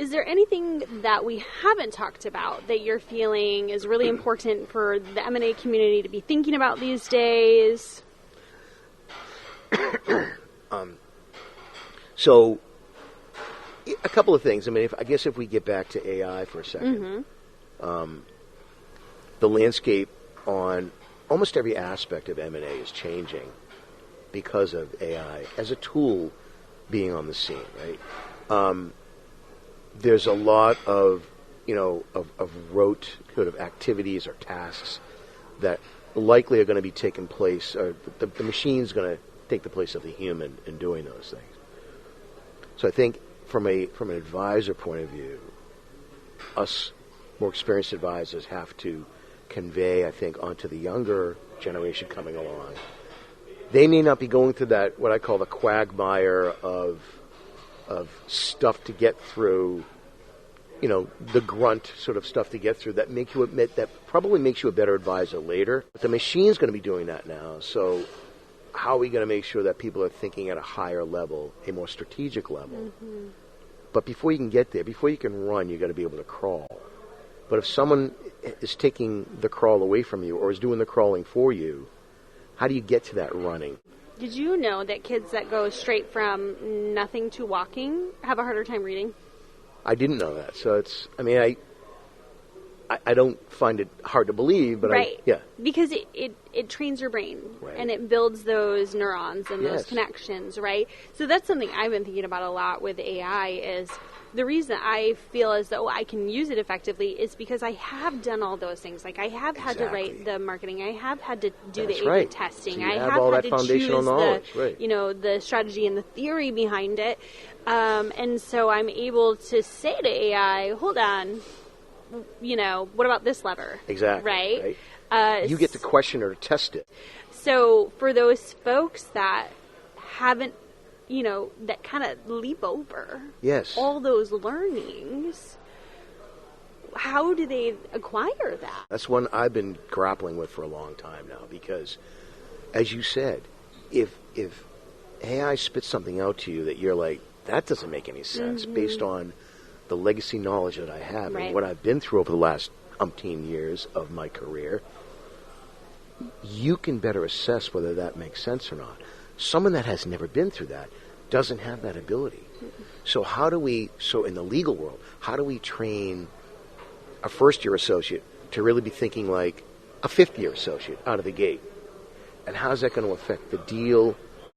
Is there anything that we haven't talked about that you're feeling is really important for the M&A community to be thinking about these days? So, a couple of things. I mean, I guess if we get back to AI for a second, the landscape on almost every aspect of M&A is changing because of AI as a tool being on the scene, right? There's a lot of, of rote sort of activities or tasks that likely are going to be taking place, or the machine's going to take the place of the human in doing those things. So I think from an advisor point of view, us more experienced advisors have to convey, I think, onto the younger generation coming along. They may not be going through that, what I call the quagmire of stuff to get through, the grunt sort of stuff to get through that probably makes you a better advisor later. But the machine's going to be doing that now. So how are we going to make sure that people are thinking at a higher level, a more strategic level? Mm-hmm. But before you can get there, before you can run, you got to be able to crawl. But if someone is taking the crawl away from you or is doing the crawling for you, how do you get to that running? Did you know that kids that go straight from nothing to walking have a harder time reading? I didn't know that. So I don't find it hard to believe, but right. Yeah. Because it trains your brain, right. And it builds those neurons and those connections, right? So that's something I've been thinking about a lot with AI is the reason I feel as though I can use it effectively is because I have done all those things. Like I have had to write the marketing. I have had to do the A/B testing. So I have have all had that to foundational choose knowledge, the strategy and the theory behind it. And so I'm able to say to AI, hold on, what about this lever? Exactly. Right? You get to question or test it. So for those folks that haven't, that kind of leap over all those learnings, how do they acquire that? That's one I've been grappling with for a long time now because, as you said, if AI spits something out to you that you're like, that doesn't make any sense based on the legacy knowledge that I have and what I've been through over the last umpteen years of my career, you can better assess whether that makes sense or not. Someone that has never been through that doesn't have that ability. So in the legal world, how do we train a first-year associate to really be thinking like a fifth-year associate out of the gate? And how's that going to affect the deal